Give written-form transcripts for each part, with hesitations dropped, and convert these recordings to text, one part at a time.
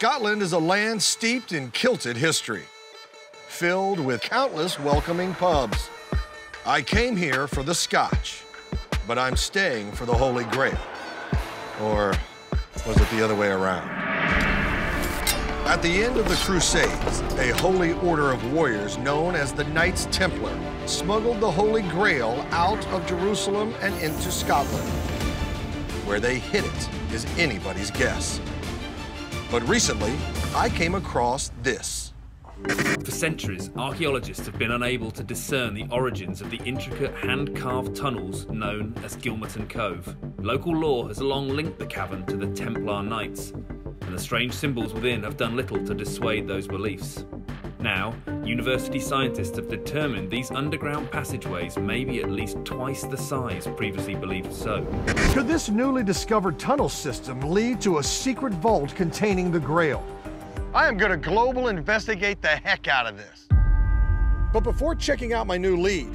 Scotland is a land steeped in kilted history, filled with countless welcoming pubs. I came here for the Scotch, but I'm staying for the Holy Grail. Or was it the other way around? At the end of the Crusades, a holy order of warriors known as the Knights Templar smuggled the Holy Grail out of Jerusalem and into Scotland. Where they hid it is anybody's guess. But recently, I came across this. For centuries, archaeologists have been unable to discern the origins of the intricate hand-carved tunnels known as Gilmerton Cove. Local lore has long linked the cavern to the Templar Knights, and the strange symbols within have done little to dissuade those beliefs. Now, university scientists have determined these underground passageways may be at least twice the size previously believed so. Could this newly discovered tunnel system lead to a secret vault containing the Grail? I am going to global investigate the heck out of this. But before checking out my new lead,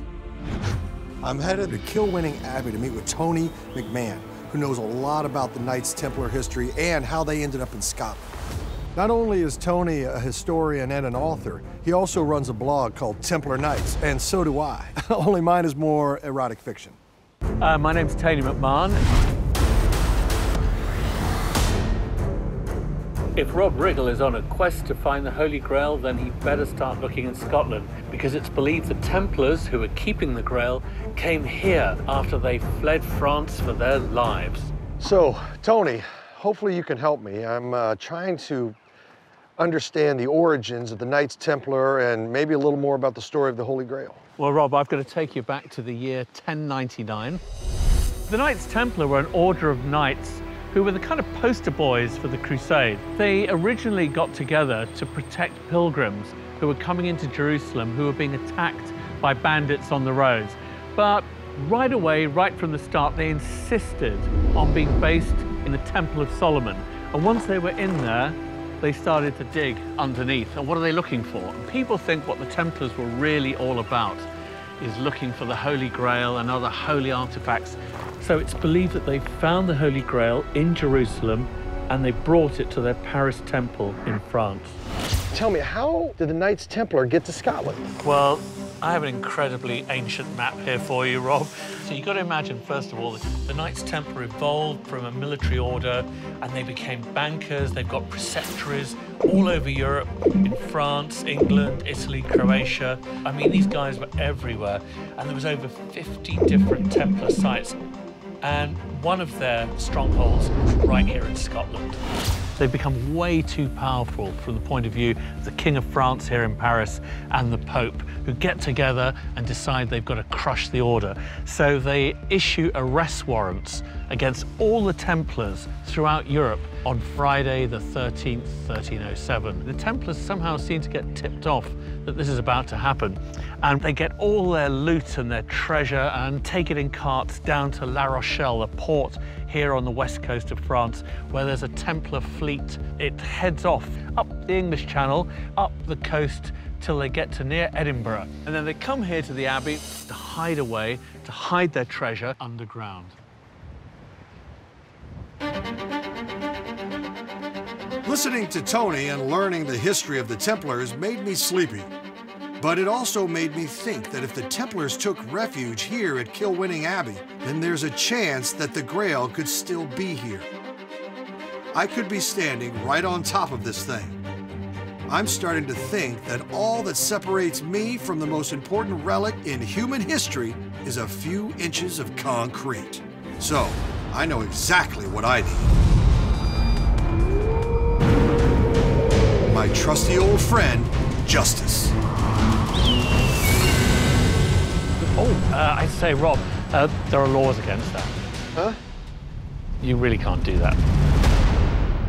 I'm headed to Kilwinning Abbey to meet with Tony McMahon, who knows a lot about the Knights Templar history and how they ended up in Scotland. Not only is Tony a historian and an author, he also runs a blog called Templar Knights, and so do I. Only mine is more erotic fiction. My name's Tony McMahon. If Rob Riggle is on a quest to find the Holy Grail, then he better start looking in Scotland, because it's believed the Templars, who were keeping the Grail, came here after they fled France for their lives. So, Tony, hopefully you can help me. I'm trying to understand the origins of the Knights Templar and maybe a little more about the story of the Holy Grail. Well, Rob, I've got to take you back to the year 1099. The Knights Templar were an order of knights who were the kind of poster boys for the Crusade. They originally got together to protect pilgrims who were coming into Jerusalem, who were being attacked by bandits on the roads. But right away, right from the start, they insisted on being based in the Temple of Solomon. And once they were in there, they started to dig underneath. And what are they looking for? And people think what the Templars were really all about is looking for the Holy Grail and other holy artifacts. So it's believed that they found the Holy Grail in Jerusalem and they brought it to their Paris temple in France. Tell me, how did the Knights Templar get to Scotland? Well, I have an incredibly ancient map here for you, Rob. So you've got to imagine, first of all, the Knights Templar evolved from a military order and they became bankers. They've got preceptories all over Europe, in France, England, Italy, Croatia. I mean, these guys were everywhere. And there was over 50 different Templar sites. And one of their strongholds right here in Scotland. They've become way too powerful from the point of view of the King of France here in Paris and the Pope, who get together and decide they've got to crush the order. So they issue arrest warrants against all the Templars throughout Europe on Friday the 13th, 1307. The Templars somehow seem to get tipped off that this is about to happen, and they get all their loot and their treasure and take it in carts down to La Rochelle, a port here on the west coast of France, where there's a Templar fleet. It heads off up the English Channel, up the coast, till they get to near Edinburgh. And then they come here to the Abbey to hide away, to hide their treasure underground. Listening to Tony and learning the history of the Templars made me sleepy. But it also made me think that if the Templars took refuge here at Kilwinning Abbey, then there's a chance that the Grail could still be here. I could be standing right on top of this thing. I'm starting to think that all that separates me from the most important relic in human history is a few inches of concrete. So, I know exactly what I need. My trusty old friend, Justice. I'd say, Rob, there are laws against that. Huh? You really can't do that.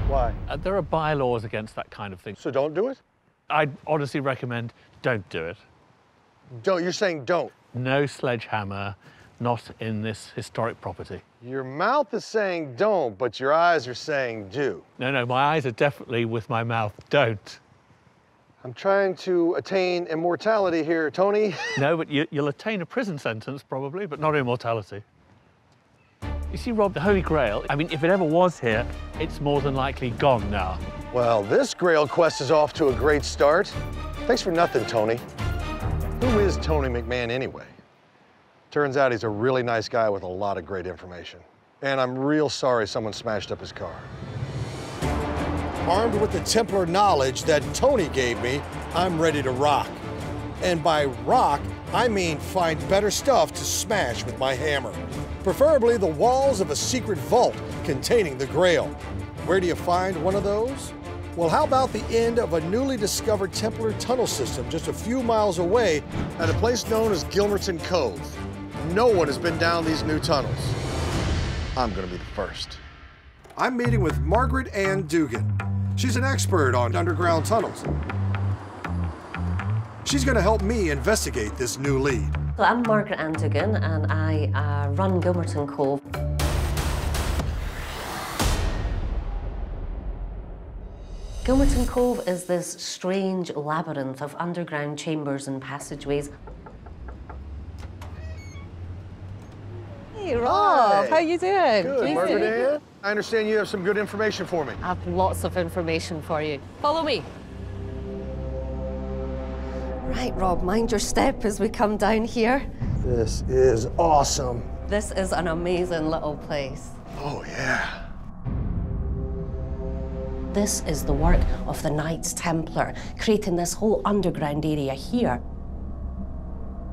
Why? There are bylaws against that kind of thing. So don't do it? I'd honestly recommend don't do it. Don't, you're saying don't? No sledgehammer, not in this historic property. Your mouth is saying don't, but your eyes are saying do. No, my eyes are definitely with my mouth. Don't. I'm trying to attain immortality here, Tony. No, but you'll attain a prison sentence, probably, but not immortality. You see, Rob, the Holy Grail, I mean, if it ever was here, it's more than likely gone now. Well, this Grail quest is off to a great start. Thanks for nothing, Tony. Who is Tony McMahon anyway? Turns out he's a really nice guy with a lot of great information. And I'm real sorry someone smashed up his car. Armed with the Templar knowledge that Tony gave me, I'm ready to rock. And by rock, I mean find better stuff to smash with my hammer. Preferably the walls of a secret vault containing the Grail. Where do you find one of those? Well, how about the end of a newly discovered Templar tunnel system just a few miles away at a place known as Gilmerton Cove? No one has been down these new tunnels. I'm gonna be the first. I'm meeting with Margaret Ann Dugan. She's an expert on underground tunnels. She's gonna help me investigate this new lead. So I'm Margaret Ann Dugan, and I run Gilmerton Cove. Gilmerton Cove is this strange labyrinth of underground chambers and passageways. Hey, Rob, Hi. how you doing? Good, Margaret Ann. I understand you have some good information for me. I have lots of information for you. Follow me. Right, Rob, mind your step as we come down here. This is awesome. This is an amazing little place. Oh, yeah. This is the work of the Knights Templar, creating this whole underground area here.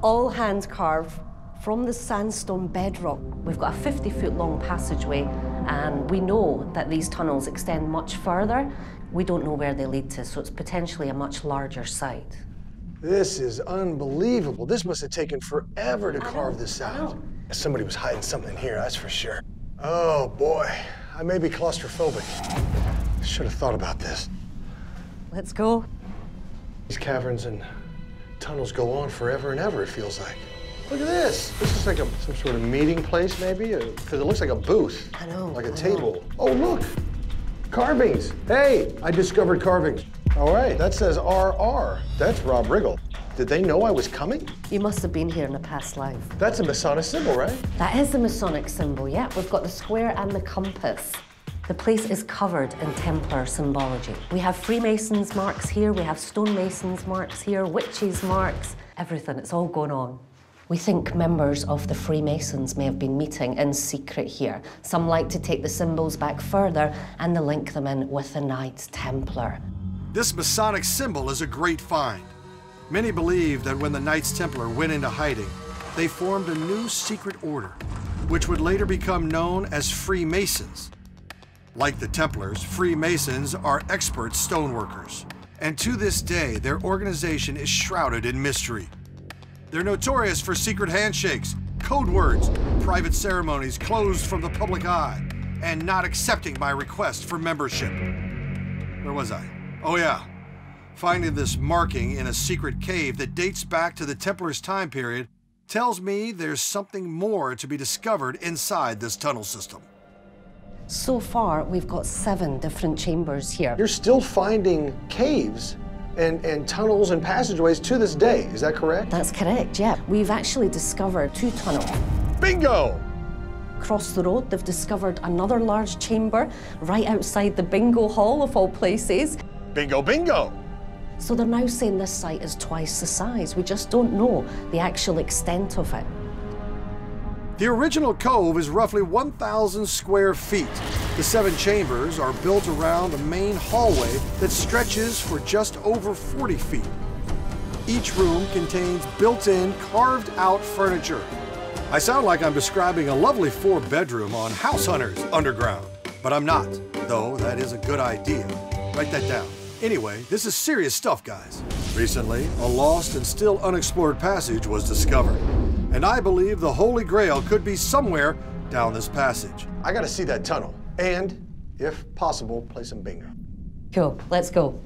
All hand carved from the sandstone bedrock. We've got a 50-foot long passageway, and we know that these tunnels extend much further. We don't know where they lead to, so it's potentially a much larger site. This is unbelievable. This must have taken forever to carve this out. Somebody was hiding something here, that's for sure. Oh, boy. I may be claustrophobic. Should have thought about this. Let's go. These caverns and tunnels go on forever and ever, it feels like. Look at this. This is like some sort of meeting place, maybe? Because it looks like a booth. I know. Like a table. Oh, look. Carvings. Hey, I discovered carvings. All right, that says RR. That's Rob Riggle. Did they know I was coming? You must have been here in a past life. That's a Masonic symbol, right? That is the Masonic symbol, yeah. We've got the square and the compass. The place is covered in Templar symbology. We have Freemasons marks here, we have stonemasons marks here, witches marks, everything, it's all going on. We think members of the Freemasons may have been meeting in secret here. Some like to take the symbols back further and they link them in with the Knights Templar. This Masonic symbol is a great find. Many believe that when the Knights Templar went into hiding, they formed a new secret order, which would later become known as Freemasons. Like the Templars, Freemasons are expert stoneworkers. And to this day, their organization is shrouded in mystery. They're notorious for secret handshakes, code words, private ceremonies closed from the public eye, and not accepting my request for membership. Where was I? Oh yeah, finding this marking in a secret cave that dates back to the Templars' time period tells me there's something more to be discovered inside this tunnel system. So far, we've got 7 different chambers here. You're still finding caves and tunnels and passageways to this day, is that correct? That's correct, yeah. We've actually discovered 2 tunnels. Bingo! Across the road, they've discovered another large chamber right outside the bingo hall of all places. Bingo, bingo! So they're now saying this site is twice the size. We just don't know the actual extent of it. The original cove is roughly 1,000 square feet. The 7 chambers are built around a main hallway that stretches for just over 40 feet. Each room contains built-in, carved-out furniture. I sound like I'm describing a lovely 4-bedroom on House Hunters Underground, but I'm not, though that is a good idea. Write that down. Anyway, this is serious stuff, guys. Recently, a lost and still unexplored passage was discovered. And I believe the Holy Grail could be somewhere down this passage. I gotta see that tunnel. And, if possible, play some bingo. Cool, let's go.